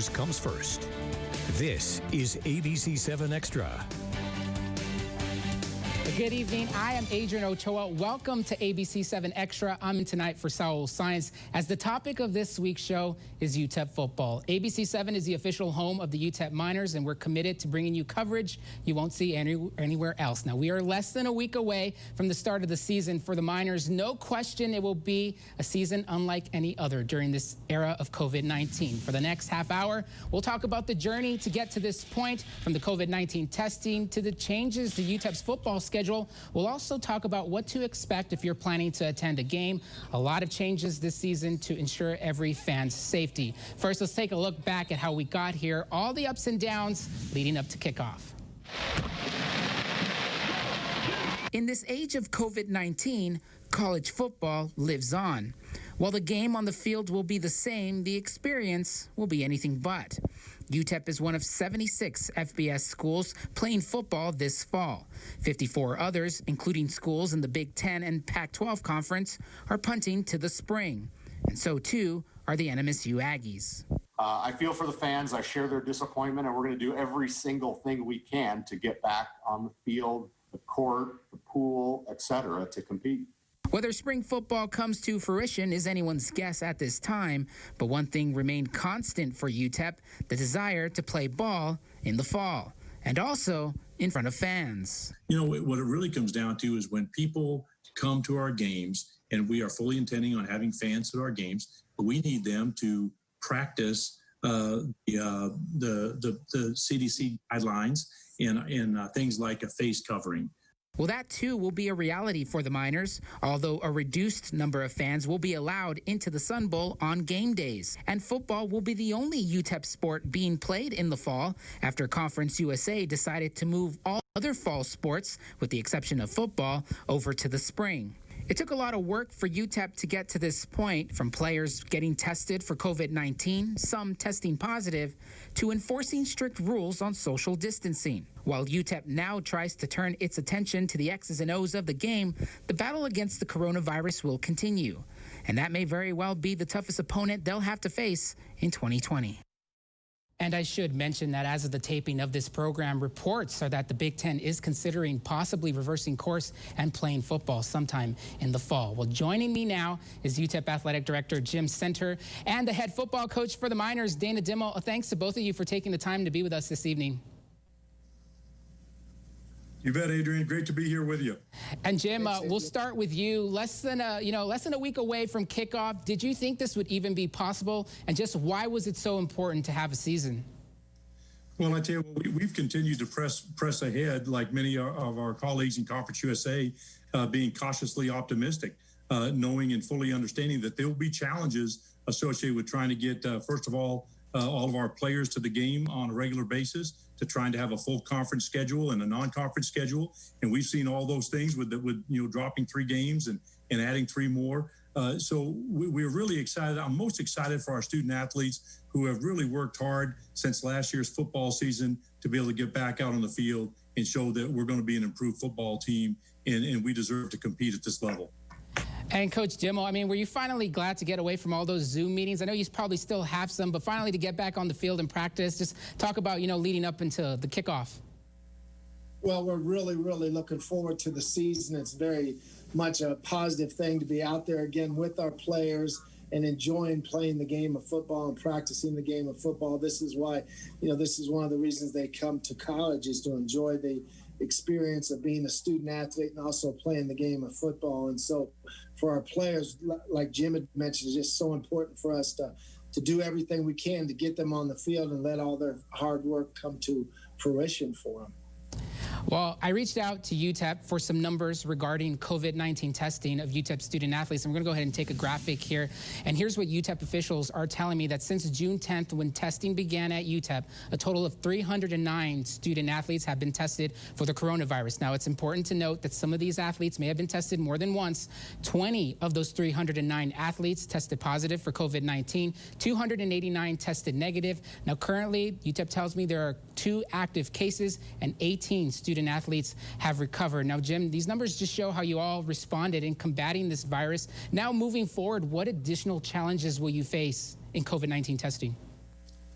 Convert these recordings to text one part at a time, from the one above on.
news comes first. This is ABC-7 Extra. Good evening. I am Adrian Ochoa. Welcome to ABC-7 Extra. I'm in tonight for Saul Science, as the topic of this week's show is UTEP football. ABC-7 is the official home of the UTEP Miners, and we're committed to bringing you coverage you won't see anywhere else. Now, we are less than a week away from the start of the season for the Miners. No question it will be a season unlike any other during this era of COVID-19. For the next half hour, we'll talk about the journey to get to this point, from the COVID-19 testing to the changes to UTEP's football schedule. We'll also talk about what to expect if you're planning to attend a game. A lot of changes this season to ensure every fan's safety. First, let's take a look back at how we got here, all the ups and downs leading up to kickoff. In this age of COVID-19, college football lives on. While the game on the field will be the same, the experience will be anything but. UTEP is one of 76 FBS schools playing football this fall. 54 others, including schools in the Big Ten and Pac-12 conference, are punting to the spring. And so, too, are the NMSU Aggies. I feel for the fans. I share their disappointment, and we're going to do every single thing we can to get back on the field, the court, the pool, etc., to compete. Whether spring football comes to fruition is anyone's guess at this time, but one thing remained constant for UTEP: the desire to play ball in the fall, and also in front of fans. You know, what it really comes down to is when people come to our games, and we are fully intending on having fans at our games, but we need them to practice the CDC guidelines and things like a face covering. Well, that too will be a reality for the Miners, although a reduced number of fans will be allowed into the Sun Bowl on game days. And football will be the only UTEP sport being played in the fall, after Conference USA decided to move all other fall sports, with the exception of football, over to the spring. It took a lot of work for UTEP to get to this point, from players getting tested for COVID-19, some testing positive, to enforcing strict rules on social distancing. While UTEP now tries to turn its attention to the X's and O's of the game, the battle against the coronavirus will continue. And that may very well be the toughest opponent they'll have to face in 2020. And I should mention that as of the taping of this program, reports are that the Big Ten is considering possibly reversing course and playing football sometime in the fall. Well, joining me now is UTEP Athletic Director Jim Center and the head football coach for the Miners, Dana Dimmel. Thanks to both of you for taking the time to be with us this evening. You bet, Adrian. Great to be here with you. And Jim, we'll start with you. Less than a week away from kickoff. Did you think this would even be possible? And just why was it so important to have a season? Well, I tell you, we've continued to press ahead, like many of our colleagues in Conference USA, being cautiously optimistic, knowing and fully understanding that there will be challenges associated with trying to get, first of all of our players to the game on a regular basis, to trying to have a full conference schedule and a non-conference schedule. And we've seen all those things with dropping 3 games and adding 3 more. So we're really excited. I'm most excited for our student athletes who have really worked hard since last year's football season to be able to get back out on the field and show that we're going to be an improved football team, and we deserve to compete at this level. And Coach Dimmel, I mean, were you finally glad to get away from all those Zoom meetings? I know you probably still have some, but finally to get back on the field and practice. Just talk about, leading up into the kickoff. Well, we're really, really looking forward to the season. It's very much a positive thing to be out there again with our players and enjoying playing the game of football and practicing the game of football. This is why, this is one of the reasons they come to college, is to enjoy the experience of being a student athlete and also playing the game of football. And so for our players, like Jim had mentioned, it's just so important for us to do everything we can to get them on the field and let all their hard work come to fruition for them. Well, I reached out to UTEP for some numbers regarding COVID-19 testing of UTEP student athletes. I'm going to go ahead and take a graphic here. And here's what UTEP officials are telling me: that since June 10th, when testing began at UTEP, a total of 309 student athletes have been tested for the coronavirus. Now, it's important to note that some of these athletes may have been tested more than once. 20 of those 309 athletes tested positive for COVID-19. 289 tested negative. Now, currently, UTEP tells me there are 2 active cases and 18 student athletes have recovered. Now, Jim, these numbers just show how you all responded in combating this virus. Now, moving forward, what additional challenges will you face in COVID-19 testing?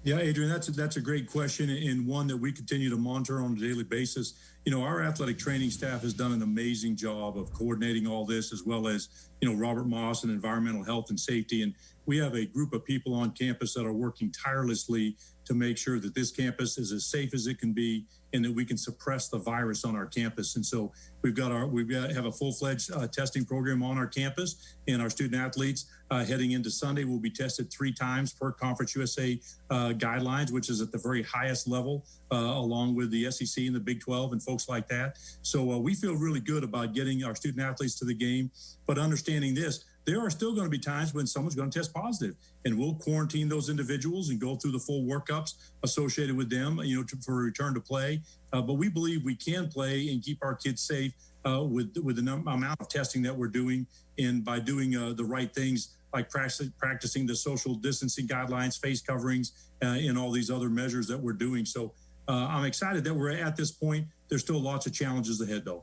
Yeah, Adrian, that's a great question, and one that we continue to monitor on a daily basis. You know, our athletic training staff has done an amazing job of coordinating all this, as well as, you know, Robert Moss and environmental health and safety. And we have a group of people on campus that are working tirelessly to make sure that this campus is as safe as it can be and that we can suppress the virus on our campus. And so have a full-fledged testing program on our campus, and our student athletes heading into Sunday will be tested 3 times per Conference USA guidelines, which is at the very highest level, along with the SEC and the Big 12 and folks like that. So we feel really good about getting our student athletes to the game, but understanding this, there are still going to be times when someone's going to test positive, and we'll quarantine those individuals and go through the full workups associated with them, you know, for a return to play. But we believe we can play and keep our kids safe with the amount of testing that we're doing, and by doing the right things like practicing the social distancing guidelines, face coverings, and all these other measures that we're doing. So I'm excited that we're at this point. There's still lots of challenges ahead, though.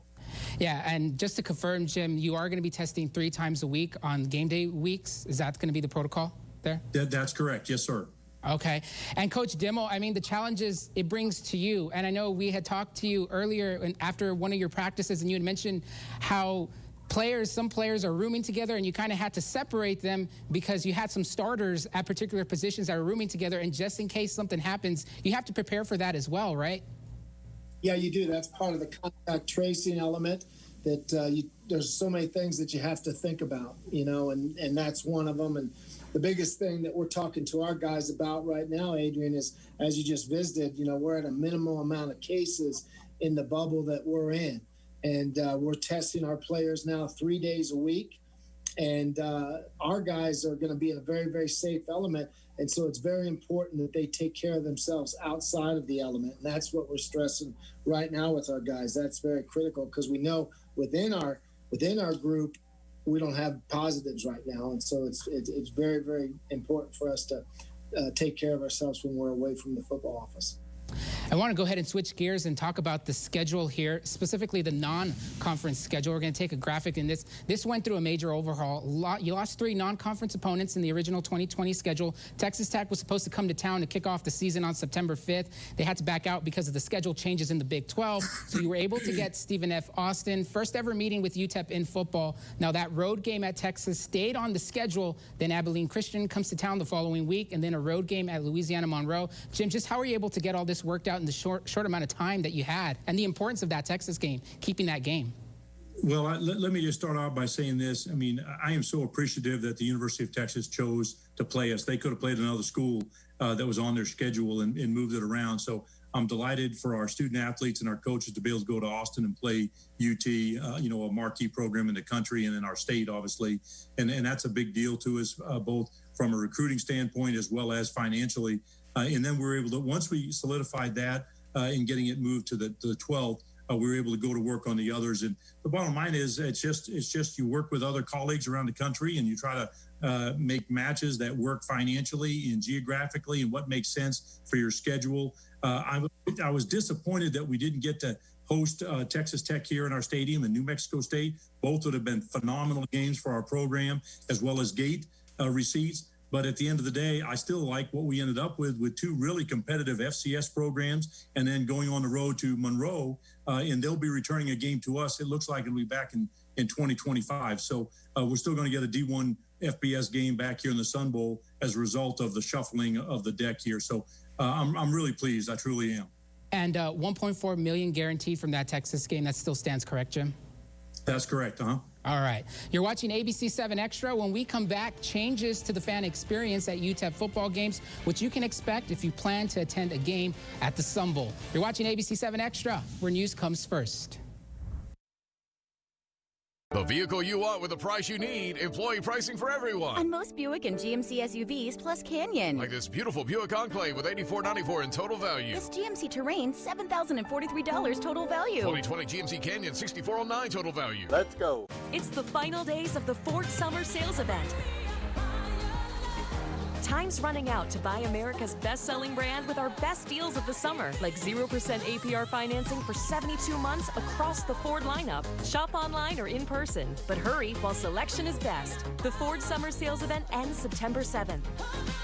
Yeah, and just to confirm, Jim, you are going to be testing 3 times a week on game day weeks. Is that going to be the protocol there? That's correct. Yes, sir. Okay. And Coach Dimmel, I mean, the challenges it brings to you, and I know we had talked to you earlier and after one of your practices, and you had mentioned how some players are rooming together, and you kind of had to separate them because you had some starters at particular positions that are rooming together, and just in case something happens, you have to prepare for that as well, right? Yeah, you do. That's part of the contact tracing element that there's so many things that you have to think about, you know, and that's one of them. And the biggest thing that we're talking to our guys about right now, Adrian, is, as you just visited, you know, we're at a minimal amount of cases in the bubble that we're in. And we're testing our players now 3 days a week. And our guys are going to be in a very, very safe element. And so it's very important that they take care of themselves outside of the element. And that's what we're stressing right now with our guys. That's very critical, because we know within our group, we don't have positives right now. And so it's very, very important for us to take care of ourselves when we're away from the football office. I want to go ahead and switch gears and talk about the schedule here, specifically the non-conference schedule. We're going to take a graphic in this. This went through a major overhaul. You lost 3 non-conference opponents in the original 2020 schedule. Texas Tech was supposed to come to town to kick off the season on September 5th. They had to back out because of the schedule changes in the Big 12. So you were able to get Stephen F. Austin, first ever meeting with UTEP in football. Now that road game at Texas stayed on the schedule. Then Abilene Christian comes to town the following week, and then a road game at Louisiana Monroe. Jim, just how were you able to get all this worked out in the short amount of time that you had, and the importance of that Texas game, keeping that game? Well, let me just start out by saying this. I mean, I am so appreciative that the University of Texas chose to play us. They could have played another school that was on their schedule and moved it around. So I'm delighted for our student athletes and our coaches to be able to go to Austin and play UT, you know, a marquee program in the country and in our state, obviously. And that's a big deal to us, both from a recruiting standpoint as well as financially. And then we're able to, once we solidified that in getting it moved to the 12th, we were able to go to work on the others. And the bottom line is, it's just you work with other colleagues around the country, and you try to make matches that work financially and geographically and what makes sense for your schedule. I was disappointed that we didn't get to host Texas Tech here in our stadium in New Mexico State. Both would have been phenomenal games for our program, as well as gate receipts. But at the end of the day, I still like what we ended up with 2 really competitive FCS programs, and then going on the road to Monroe, and they'll be returning a game to us. It looks like it'll be back in 2025. So we're still going to get a D1 FBS game back here in the Sun Bowl as a result of the shuffling of the deck here. So I'm really pleased. I truly am. And $1.4 million guaranteed from that Texas game. That still stands correct, Jim? That's correct, All right. You're watching ABC-7 Extra. When we come back, changes to the fan experience at UTEP football games, which you can expect if you plan to attend a game at the Sun Bowl. You're watching ABC-7 Extra, where news comes first. The vehicle you want with the price you need. Employee pricing for everyone. On most Buick and GMC SUVs plus Canyon. Like this beautiful Buick Enclave with $84.94 in total value. This GMC Terrain, $7,043 total value. 2020 GMC Canyon, $64.09 total value. Let's go. It's the final days of the Ford Summer Sales Event. Time Time's running out to buy America's best-selling brand with our best deals of the summer, like 0% APR financing for 72 months across the Ford lineup. Shop online or in person, but hurry while selection is best. The Ford Summer Sales Event ends September 7th.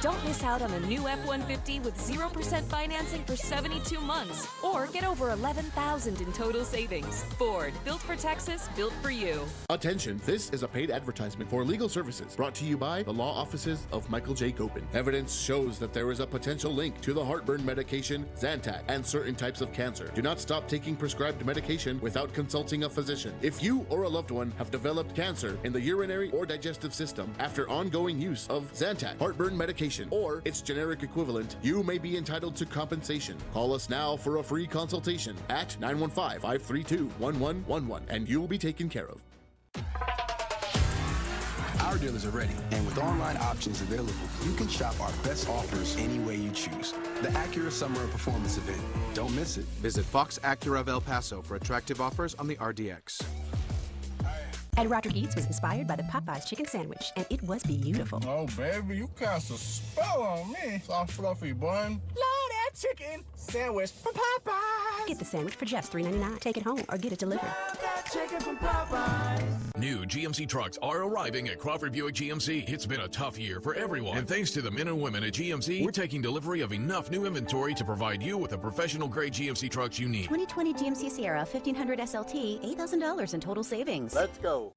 Don't miss out on a new F-150 with 0% financing for 72 months, or get over $11,000 in total savings. Ford, built for Texas, built for you. Attention, this is a paid advertisement for legal services brought to you by the law offices of Michael J. Gopin. Evidence shows that there is a potential link to the heartburn medication Zantac and certain types of cancer. Do not stop taking prescribed medication without consulting a physician. If you or a loved one have developed cancer in the urinary or digestive system after ongoing use of Zantac heartburn medication or its generic equivalent, you may be entitled to compensation. Call us now for a free consultation at 915-532-1111 and you will be taken care of. Our dealers are ready, and with online options available, you can shop our best offers any way you choose. The Acura Summer of Performance event. Don't miss it. Visit Fox Acura of El Paso for attractive offers on the RDX. And Roger Eats was inspired by the Popeyes chicken sandwich, and it was beautiful. Oh, baby, you cast a spell on me. Soft, fluffy bun. Love that chicken sandwich from Popeyes. Get the sandwich for just $3.99. Take it home or get it delivered. Love that chicken from Popeyes. New GMC trucks are arriving at Crawford Buick GMC. It's been a tough year for everyone. And thanks to the men and women at GMC, we're taking delivery of enough new inventory to provide you with the professional-grade GMC trucks you need. 2020 GMC Sierra 1500 SLT, $8,000 in total savings. Let's go.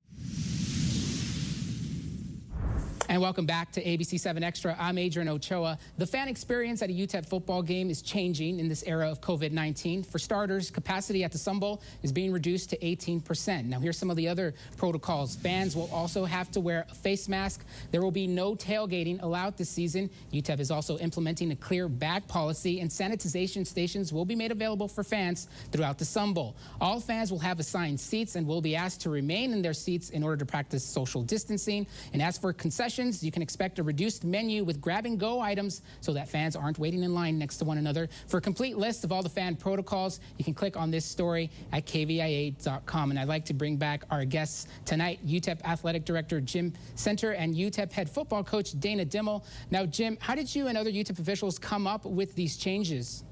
And welcome back to ABC-7 Extra. I'm Adrian Ochoa. The fan experience at a UTEP football game is changing in this era of COVID-19. For starters, capacity at the Sun Bowl is being reduced to 18%. Now, here's some of the other protocols. Fans will also have to wear a face mask. There will be no tailgating allowed this season. UTEP is also implementing a clear bag policy, and sanitization stations will be made available for fans throughout the Sun Bowl. All fans will have assigned seats and will be asked to remain in their seats in order to practice social distancing. And as for concessions, you can expect a reduced menu with grab-and-go items so that fans aren't waiting in line next to one another. For a complete list of all the fan protocols, you can click on this story at kvia.com. And I'd like to bring back our guests tonight, UTEP Athletic Director Jim Center and UTEP head football coach Dana Dimmel. Now, Jim, how did you and other UTEP officials come up with these changes?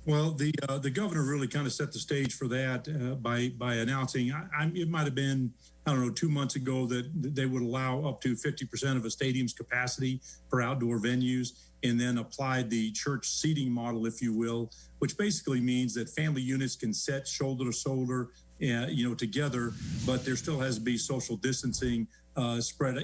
Well, the governor really kind of set the stage for that by announcing, it might have been, I don't know, 2 months ago that they would allow up to 50% of a stadium's capacity for outdoor venues, and then applied the church seating model, if you will, which basically means that family units can sit shoulder to shoulder, together, but there still has to be social distancing spread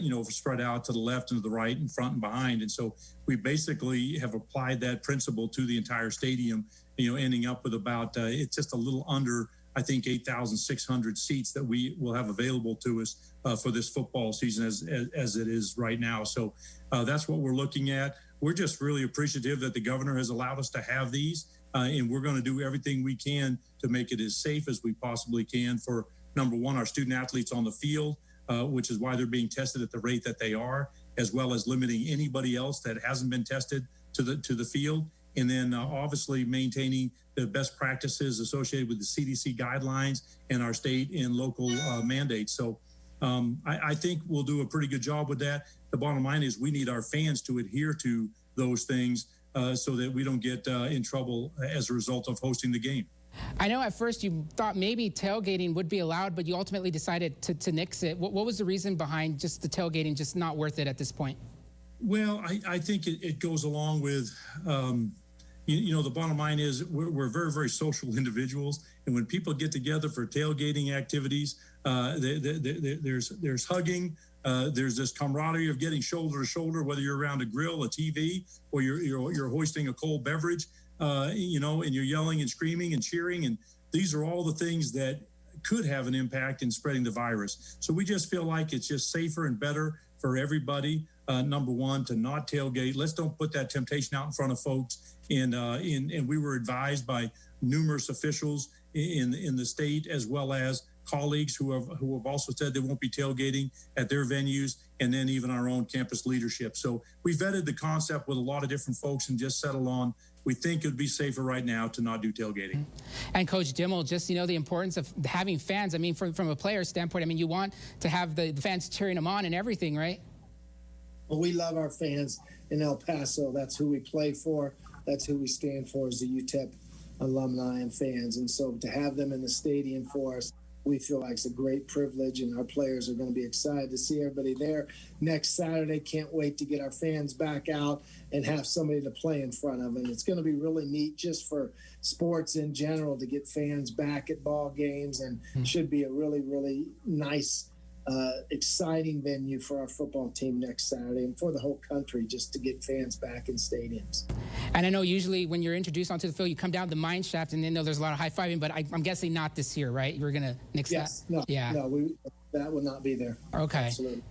out to the left and to the right and front and behind. And so we basically have applied that principle to the entire stadium, ending up with about, it's just a little under, I think, 8,600 seats that we will have available to us for this football season as it is right now. So that's what we're looking at. We're just really appreciative that the governor has allowed us to have these, and we're going to do everything we can to make it as safe as we possibly can for, number one, our student athletes on the field, which is why they're being tested at the rate that they are, as well as limiting anybody else that hasn't been tested to the field. And then obviously maintaining the best practices associated with the CDC guidelines and our state and local mandates. So I think we'll do a pretty good job with that. The bottom line is we need our fans to adhere to those things so that we don't get in trouble as a result of hosting the game. I know at first you thought maybe tailgating would be allowed, but you ultimately decided to nix it. What was the reason behind just the tailgating just not worth it at this point? Well, I think it goes along with, the bottom line is we're very, very social individuals. And when people get together for tailgating activities, there's hugging. There's this camaraderie of getting shoulder to shoulder, whether you're around a grill, a TV, or you're hoisting a cold beverage, and you're yelling and screaming and cheering. And these are all the things that could have an impact in spreading the virus. So we just feel like it's just safer and better for everybody. Number one, to not tailgate. Let's don't put that temptation out in front of folks. And we were advised by numerous officials in the state, as well as colleagues who have also said they won't be tailgating at their venues, and then even our own campus leadership. So we vetted the concept with a lot of different folks and just settled on, we think it would be safer right now to not do tailgating. And Coach Dimmel, just, the importance of having fans. I mean, from a player standpoint, you want to have the fans cheering them on and everything, right? Well, we love our fans. in El Paso. That's who we play for. That's who we stand for as the UTEP alumni and fans. And so to have them in the stadium for us, we feel like it's a great privilege, and our players are going to be excited to see everybody there next Saturday. Can't wait to get our fans back out and have somebody to play in front of. And it's going to be really neat just for sports in general to get fans back at ball games, and should be a really, really nice, exciting venue for our football team next Saturday and for the whole country, just to get fans back in stadiums. And I know usually when you're introduced onto the field, you come down the mine shaft, and then there's a lot of high-fiving, but I'm guessing not this year, right? You're going to nix that? No, that will not be there. Okay. Absolutely.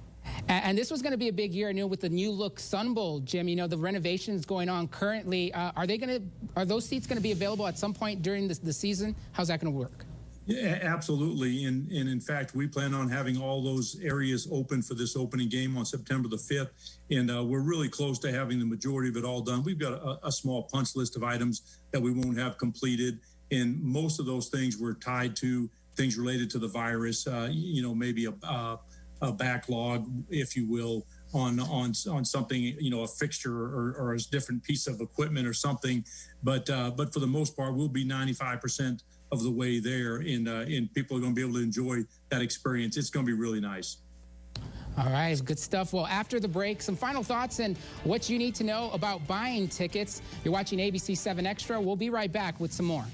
And this was going to be a big year, with the new look Sun Bowl, Jim. The renovations going on currently. Are those seats going to be available at some point during the season? How's that going to work? Yeah, absolutely. And in fact, we plan on having all those areas open for this opening game on September the 5th. And we're really close to having the majority of it all done. We've got a small punch list of items that we won't have completed. And most of those things were tied to things related to the virus, maybe a backlog, if you will, on something, a fixture or a different piece of equipment or something. But for the most part, we'll be 95% of the way there, and people are going to be able to enjoy that experience. It's going to be really nice. All right, good stuff. Well, after the break, some final thoughts and what you need to know about buying tickets. You're watching ABC-7 Xtra. We'll be right back with some more.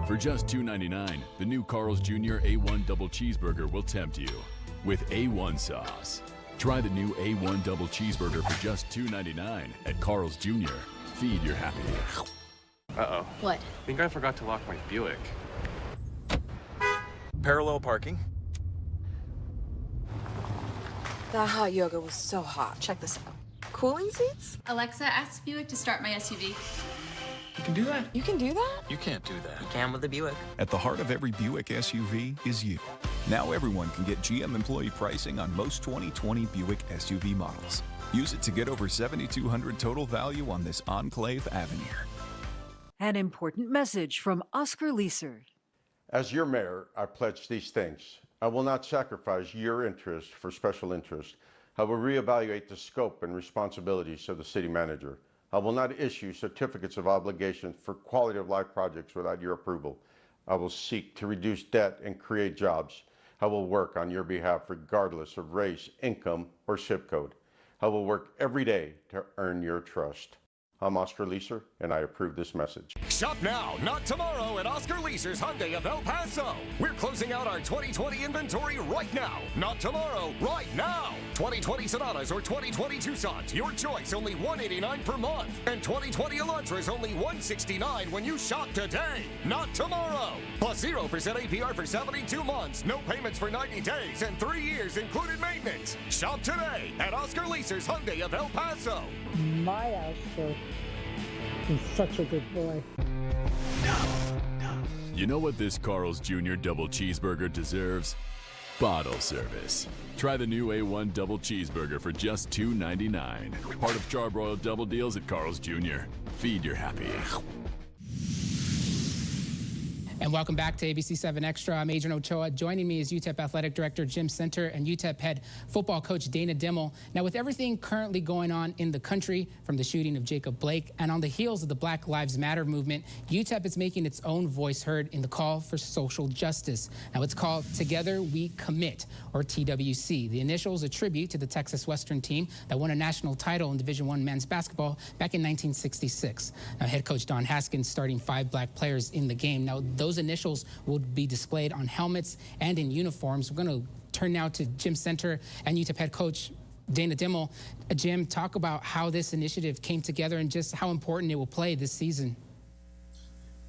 For just $2.99, the new Carl's Jr. A1 Double Cheeseburger will tempt you with A1 sauce. Try the new A1 Double Cheeseburger for just $2.99 at Carl's Jr. Feed your happy. Uh-oh. What? I think I forgot to lock my Buick. Parallel parking. That hot yoga was so hot. Check this out. Cooling seats? Alexa, ask Buick to start my SUV. You can do that. You can do that? You can't do that. You can with the Buick. At the heart of every Buick SUV is you. Now everyone can get GM employee pricing on most 2020 Buick SUV models. Use it to get over $7,200 total value on this Enclave Avenir. An important message from Oscar Leeser. As your mayor, I pledge these things. I will not sacrifice your interest for special interest. I will reevaluate the scope and responsibilities of the city manager. I will not issue certificates of obligation for quality of life projects without your approval. I will seek to reduce debt and create jobs. I will work on your behalf regardless of race, income, or zip code. I will work every day to earn your trust. I'm Oscar Leeser, and I approve this message. Shop now, not tomorrow, at Oscar Leeser's Hyundai of El Paso. We're closing out our 2020 inventory right now. Not tomorrow, right now. 2020 Sonatas or 2020 Tucsons, your choice, only $189 per month. And 2020 Elantras, only $169 when you shop today. Not tomorrow. Plus 0% APR for 72 months, no payments for 90 days, and 3 years included maintenance. Shop today at Oscar Leeser's Hyundai of El Paso. My Oscar. He's such a good boy. You know what this Carl's Jr. Double Cheeseburger deserves? Bottle service. Try the new A1 Double Cheeseburger for just $2.99. Part of Charbroiled Double Deals at Carl's Jr. Feed your happy. And welcome back to ABC-7 Extra. I'm Adrian Ochoa. Joining me is UTEP Athletic Director Jim Center and UTEP head football coach Dana Dimmel. Now, with everything currently going on in the country, from the shooting of Jacob Blake and on the heels of the Black Lives Matter movement, UTEP is making its own voice heard in the call for social justice. Now, it's called Together We Commit, or TWC. The initials a tribute to the Texas Western team that won a national title in Division I men's basketball back in 1966. Now, head coach Don Haskins starting 5 black players in the game. Now, those initials will be displayed on helmets and in uniforms. We're going to turn now to Jim Center and UTEP head coach Dana Dimmel. Jim, talk about how this initiative came together and just how important it will play this season.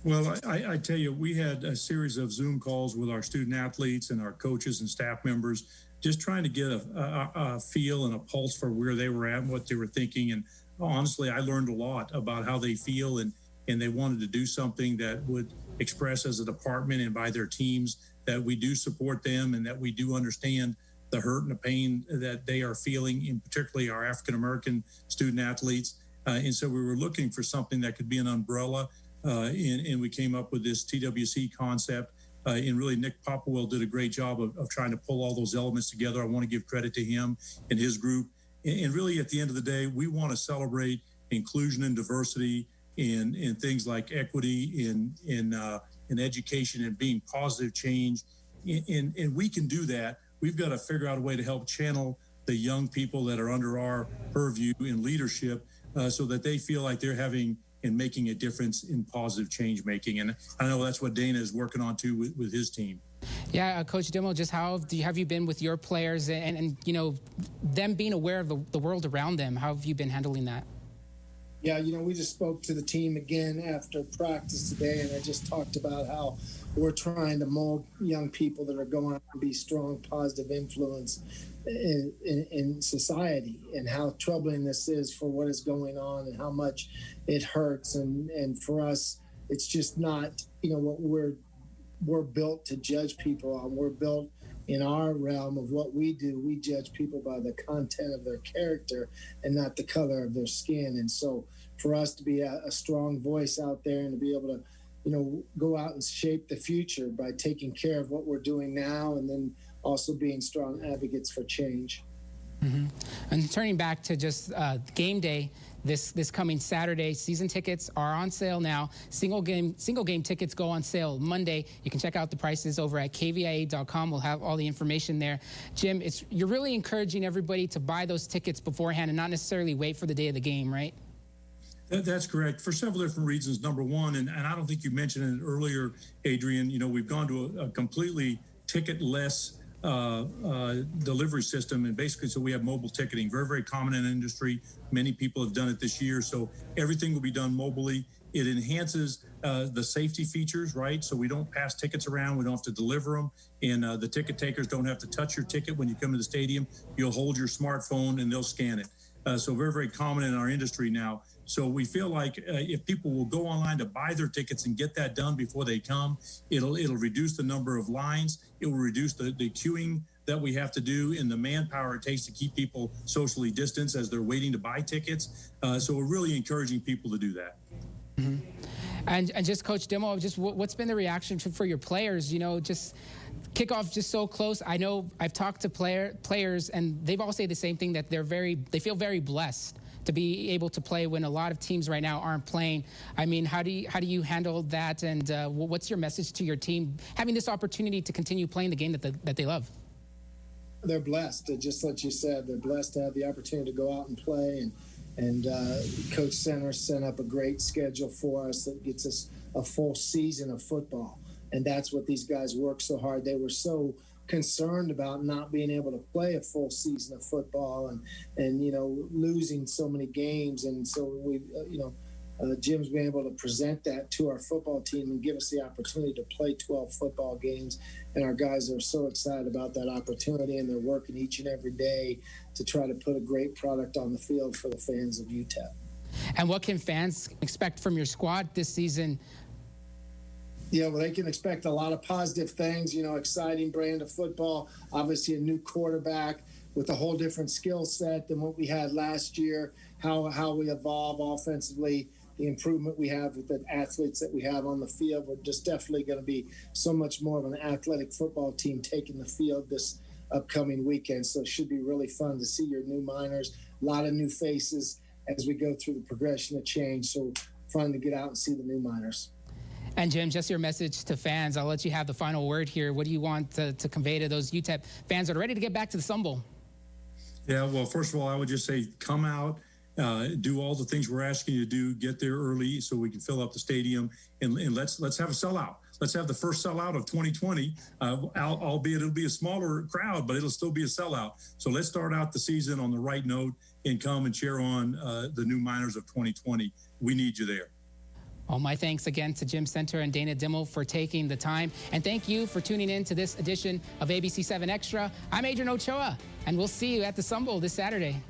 Well, I tell you, we had a series of Zoom calls with our student athletes and our coaches and staff members, just trying to get a feel and a pulse for where they were at and what they were thinking. And honestly, I learned a lot about how they feel, and they wanted to do something that would express as a department and by their teams that we do support them and that we do understand the hurt and the pain that they are feeling, and particularly our African-American student athletes. And so we were looking for something that could be an umbrella, and we came up with this TWC concept And really, Nick Popplewell did a great job of trying to pull all those elements together. I want to give credit to him and his group. And really, at the end of the day, we want to celebrate inclusion and diversity in things like equity in education and being positive change. And we can do that. We've got to figure out a way to help channel the young people that are under our purview in leadership so that they feel like they're having and making a difference in positive change making. And I know that's what Dana is working on too with his team. Yeah, Coach Dimmel, just how have you been with your players and you know, them being aware of the world around them? How have you been handling that? Yeah, you know, we just spoke to the team again after practice today, and I just talked about how we're trying to mold young people that are going out and be strong, positive influence in society, and how troubling this is for what is going on and how much it hurts. And for us, it's just not, you know, what we're built to judge people on. We're built in our realm of what we do. We judge people by the content of their character and not the color of their skin. And so for us to be a strong voice out there and to be able to, you know, go out and shape the future by taking care of what we're doing now and then also being strong advocates for change. Mm-hmm. And turning back to just game day, this coming Saturday, season tickets are on sale now. Single game tickets go on sale Monday. You can check out the prices over at kvia.com. We'll have all the information there. Jim, you're really encouraging everybody to buy those tickets beforehand and not necessarily wait for the day of the game, right? That's correct, for several different reasons. Number one, and I don't think you mentioned it earlier, Adrian, you know, we've gone to a completely ticket-less delivery system, and basically so we have mobile ticketing, very, very common in the industry. Many people have done it this year, so everything will be done mobily. It enhances the safety features, right? So we don't pass tickets around, we don't have to deliver them, and the ticket takers don't have to touch your ticket when you come to the stadium. You'll hold your smartphone and they'll scan it. So very, very common in our industry now. So we feel like if people will go online to buy their tickets and get that done before they come, it'll reduce the number of lines. It will reduce the queuing that we have to do and the manpower it takes to keep people socially distanced as they're waiting to buy tickets. So we're really encouraging people to do that. Mm-hmm. And just Coach Dimmel, just what's been the reaction for your players? You know, just kickoff just so close. I know I've talked to players and they've all said the same thing, that they feel very blessed to be able to play when a lot of teams right now aren't playing. I mean, how do you handle that? And what's your message to your team having this opportunity to continue playing the game that they love? They're blessed. Just like you said, they're blessed to have the opportunity to go out and play. And Coach Center sent up a great schedule for us that gets us a full season of football. And that's what these guys work so hard. They were so concerned about not being able to play a full season of football and you know, losing so many games. And so we, Jim's been able to present that to our football team and give us the opportunity to play 12 football games. And our guys are so excited about that opportunity, and they're working each and every day to try to put a great product on the field for the fans of UTEP. And what can fans expect from your squad this season? Yeah, well, they can expect a lot of positive things, you know, exciting brand of football, obviously a new quarterback with a whole different skill set than what we had last year, how we evolve offensively, the improvement we have with the athletes that we have on the field. We're just definitely going to be so much more of an athletic football team taking the field this upcoming weekend. So it should be really fun to see your new minors, a lot of new faces as we go through the progression of change. So fun to get out and see the new minors. And Jim, just your message to fans. I'll let you have the final word here. What do you want to convey to those UTEP fans that are ready to get back to the Sun Bowl? Yeah, well, first of all, I would just say come out, do all the things we're asking you to do, get there early so we can fill up the stadium, and let's have a sellout. Let's have the first sellout of 2020, albeit it'll be a smaller crowd, but it'll still be a sellout. So let's start out the season on the right note and come and cheer on the new Miners of 2020. We need you there. Well, my thanks again to Jim Center and Dana Dimmel for taking the time. And thank you for tuning in to this edition of ABC-7 Extra. I'm Adrian Ochoa, and we'll see you at the Sun Bowl this Saturday.